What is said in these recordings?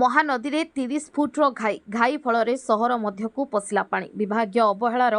महानदी रे 30 फुट्र घाई फल सहर मध्यकू पशिला पानी विभागीय अवहेलार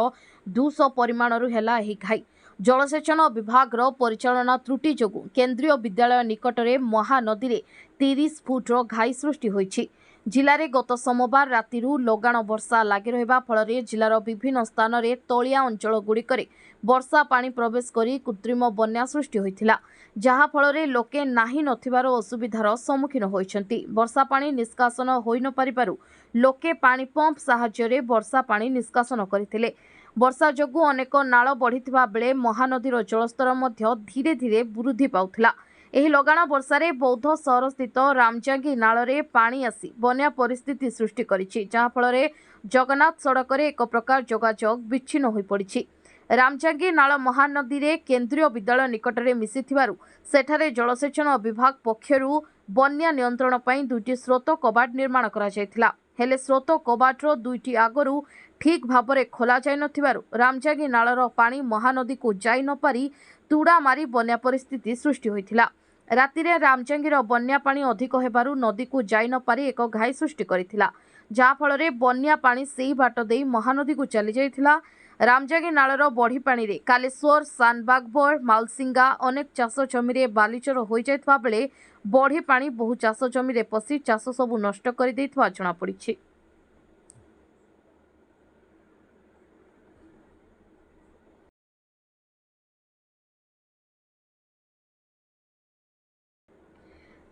200 परिमाणरू हेला एही घाई जलसेचन विभाग परिचालना त्रुटि जोगु केंद्रीय विद्यालय निकटरे महानदी रे 30 फुट्र घाई सृष्टि होईछि। जिले में गत सोमवार रातिरु लगाण वर्षा लागि रहिबा फଳରେ जिलार विभिन्न स्थान रे तलिया अंचल गुड़िकरे वर्षा पानी प्रवेश करी कृत्रिम बन्या सृष्टि होइथिला, जहा फଳରେ लोके नाही नथिबार असुविधार सम्मुखीन होइछन्ति। वर्षा पानी निष्कासन होई न परिबारु लोके पानी पंप साहाय्य वर्षा पानी निष्कासन करथिले। वर्षा जोगु अनेक नाଳ बढ़िथिबा बेले महानदीर जलस्तर मध्य धीरे धीरे वृद्धि पाउथिला। एही लगाण वर्षारे बौद्ध सहर स्थित रामजांगी नाଳରେ पानी आसी बन्या परिस्थिति सृष्टि करिछि, जहा फଳରେ जगन्नाथ सड़करे एक प्रकार जोगाजोग विच्छिन्न होई पड़िछि। रामजांगी नाଳ महानदी रे केंद्रीय विद्यालय निकटरे मिसिथिबारु सेठारे जलसेचन विभाग पक्षरु बन्या नियंत्रण पई दुईटी स्रोत कबाट निर्माण करा जायथिला। हेले स्रोत कबाटर दुईटी आगरू ठीक भाबरे खोला जाय नथिबारु रामजांगी नाळर पानी महानदी को जाय न पारी तुड़ा मारी बन्या परिस्थिति सृष्टि होइथिला। रातिरे रामजांगीर बन्या पानी अधिक हेबारु नदी को जाय न पारी एक घाई सृष्टि करिथिला, जहा फଳରେ बन्या पानी सेही बाट देई महानदी को चली जायथिला। रामजांगी नाळर बढ़ी पानी रे कालेश्वर सानबागबड़ मालसिंगा अनेक चाष जमी बालीचर हो जाइथवा बेले बढ़ी पानी बहु चाष जमी पशि चाष सबु नष्ट कर देइथवा जणा पड़िछि।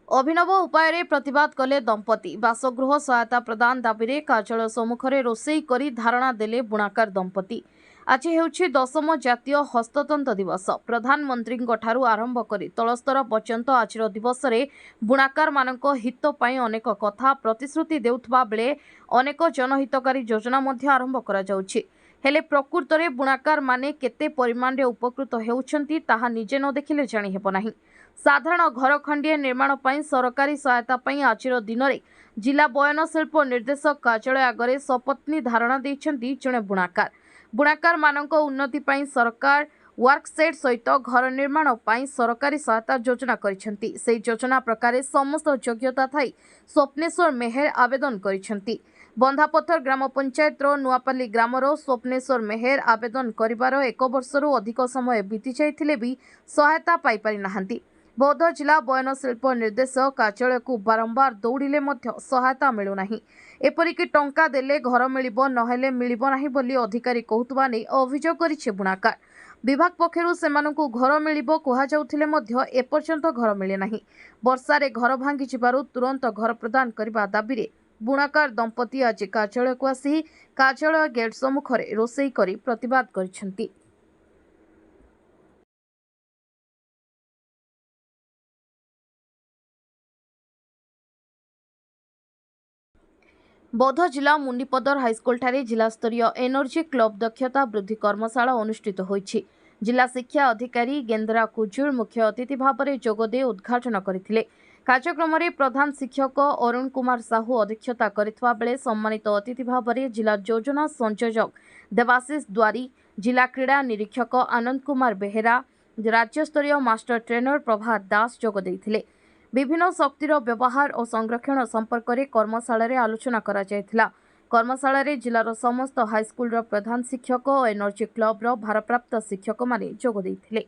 अभिनव उपाय प्रतिवाद कले दंपति बासगृह सहायता प्रदान दाबी कार्यालय सम्मुखें रोषेई करी धारणा देले बुणाकार दंपति। आज हेउछि 10म जातीय हस्ततंत दिवस। प्रधानमंत्री ठारू आरंभ करी तलस्तर पर्यंत आज दिवस रे बुणाकार मानक हित पई अनेक कथा प्रतिश्रुति देउथबा बेले अनेक जनहितकारी योजना मध्य आरंभ करा जाउछि। हेले प्रकृत रे बुणाकार माने केते परिमाण रे उपकृत हेउछंती ताहा निजे न देखिले जानि हेबो नाही। साधारण घर खंडिए निर्माण पई सरकारी सहायता पई आज दिन में जिला बयन शिल्प निर्देशक कार्यालय आगरे सपत्नी धारणा देइछंती जणे बुणाकार। बुणाकार मानक उन्नति पई सरकार वर्कसेट सहित घर निर्माण पई सरकारी सहायता योजना करिछंती। से योजना प्रकार समस्त योग्यता थाई स्वप्नेश्वर मेहर आवेदन करिछंती। बंधापथर ग्राम पंचायत नुआपाली ग्रामर स्वप्नेश्वर मेहर आवेदन करिबार 1 वर्षरू अधिक समय बीती जाइथिले भी सहायता पाई पारि नाहांती। बौद्ध जिला बयन शिल्प निर्देशक कार्यालय को बारंबार दौड़िले मध्य सहायता मिलू नाही। एपरिक टंका देले घर मिलिबो नहेले मिलिबो नाही बोली अधिकारी कहउतबा नै अभियोग करिछि बुणाकार। विभाग पक्षरु सेमानकु घर मिलिबो कुहा जाउथिले मध्य एपर्यंत घर मिले नाही। वर्षारे घर भांगी जिबारु तुरंत घर प्रदान करिबा दाबी रे बुणाकार दंपति आज कार्यालय को आसी कार्यालय गेट सम्मुखरे रोषेई करी प्रतिवाद करिसेंती। बौद्ध जिला मुंडीपदर हाईस्कल ठारे जिला स्तरीय एनर्जी क्लब दक्षता वृद्धि कर्मशाला अनुष्ठित होईछि। जिला शिक्षा अधिकारी गेंद्रा कुजुर मुख्य अतिथि भाव में जोगदे उद्घाटन करथिले। कार्यक्रम में प्रधान शिक्षक अरुण कुमार साहू अध्यक्षता करथिबा बेले सम्मानित अतिथि भाव में जिला योजना संयोजक देवाशीष द्वारी, जिला क्रीड़ा निरीक्षक आनंद कुमार बेहेरा, राज्यस्तरीय मास्टर ट्रेनर प्रभात दास जोग देइथिले। विभिन्न शक्तिर व्यवहार और संरक्षण संपर्क में कर्मशाला रे आलोचना करा जायथिला। कर्मशाला रे जिलार समस्त हाईस्कल प्रधान शिक्षक और एनर्जी क्लब रो भारप्राप्त शिक्षक माने जोग देइथिले।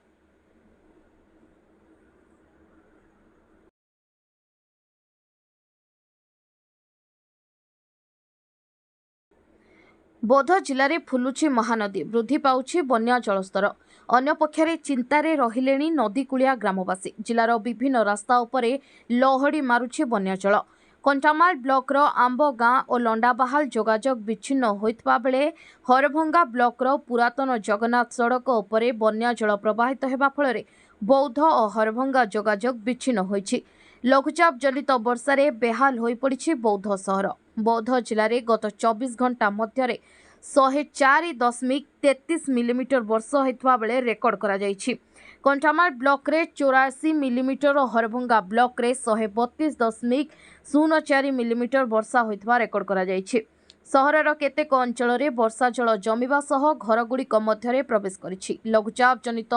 बौद्ध जिले में फुलुची महानदी वृद्धि पाउछि बन्या जलस्तर। अन्य पक्षरे चिंतारे रहिलेनी नदीकूलिया ग्रामवासी। जिलार विभिन्न रास्ता उपरे लहड़ी मारुछि बन्या जल। कंटामाल ब्लॉक आंब गाँ और लंडाबाहाल जोगाजोग विच्छिन्न होइतबा बेले हरभंगा ब्लॉक पुरातन जगन्नाथ सड़क उपरे बन्या जल प्रवाहित हेबा फଳରେ बौद्ध और हरभंगा जोगाजोग विच्छिन्न होइछि। लघुचाप जनित वर्षारे बेहाल होई पड़िछि बौद्ध सहर। बौद्ध जिले में गत 24 घंटा मध्य 104.33 मिलीमीटर वर्षा होइतबा बेले रेकर्ड करा जाइछि। कंटामाल ब्लॉक रे 84 मिलीमीटर और हरभंगा ब्लॉक रे 132.04 मिलीमीटर वर्षा होइतबा रेकर्ड करा जाइछि। सहरर केतेक अंचल रे वर्षा जल जमिबा सह घरगुड़िक मध्य प्रवेश करिछि। लघुचाप जनित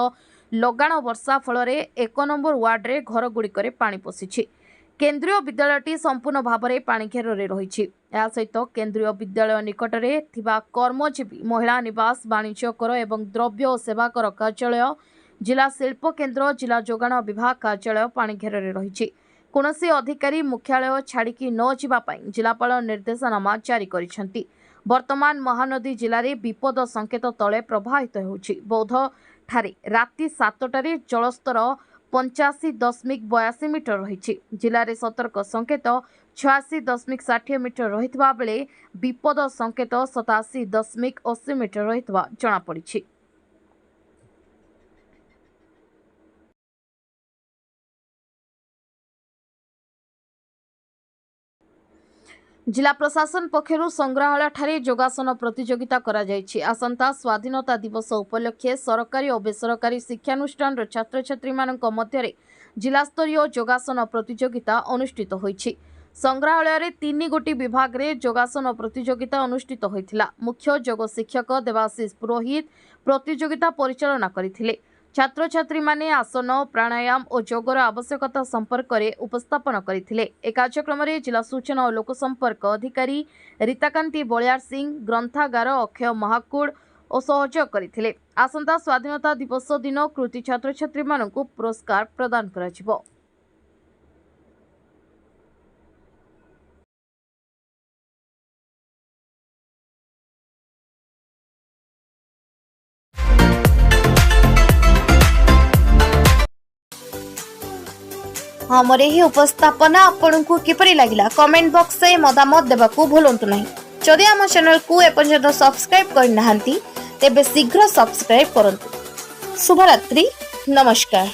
लगाण वर्षा फल 1 नंबर वार्ड रे घरगुड़िक पानी पशिछि। केंद्रीय विद्यालयटी संपूर्ण भाव में पाणीघेर रही। सहित केंद्रीय विद्यालय निकटरे थिबा कर्मजीवी महिला निवास वाणिज्य कर एवं द्रव्य और सेवा कर कार्यालय जिला शिल्प केन्द्र जिला जोगाण विभाग कार्यालय पाणीघेर रही। कौनसी अधिकारी मुख्यालय छाड़िकी न जावाई जिलापाल निर्देशनामा जारी करिसेंती। वर्तमान महानदी जिले में विपद संकेत तले प्रवाहित होउछि। बौद्ध ठारे राति 7टारे जलस्तर 85.82 मीटर रही। जिले में सतर्क संकेत 86.60 मीटर रही बेले विपद संकेत 87.80 मीटर रही जनापड़ी। जिला प्रशासन पक्षरु संग्रहालय ठारे योगासन प्रतियोगिता करा जायछि। आसंता स्वाधीनता दिवस उपलक्षे सरकारी और बेसरकारी शिक्षानुष्ठान छात्र छात्री मानक मध्यरे जिला स्तरीय योगासन प्रतियोगिता अनुष्ठित होइछि। संग्रहालय रे 3 गोटी विभाग रे योगासन प्रतियोगिता अनुष्ठित होइथिला। मुख्य योग शिक्षक देवाशीष पुरोहित प्रतियोगिता परिचालना करिथिले। छात्र छात्री माने आसन प्राणायाम और योगर आवश्यकता संपर्क में उपस्थापन करथिले। ए कार्यक्रम में जिला सूचना और लोकसंपर्क अधिकारी रीताकांती बलियार सिंह ग्रंथागार अक्षय महाकूड़ और सहयोग करथिले। आसंता स्वाधीनता दिवस दिन कृति छात्र छात्री मानकु पुरस्कार प्रदान कराजिबो। हमर एही उपस्थापना आपनकु किपरि लागिला कमेंट बॉक्स रे मतामत देबाकू भूलंतु नहीं। जदि आम चैनल को एपर्यंत सब्सक्राइब कर नाहंती तेबे शीघ्र सब्सक्राइब करंतु। शुभ रात्रि, नमस्कार।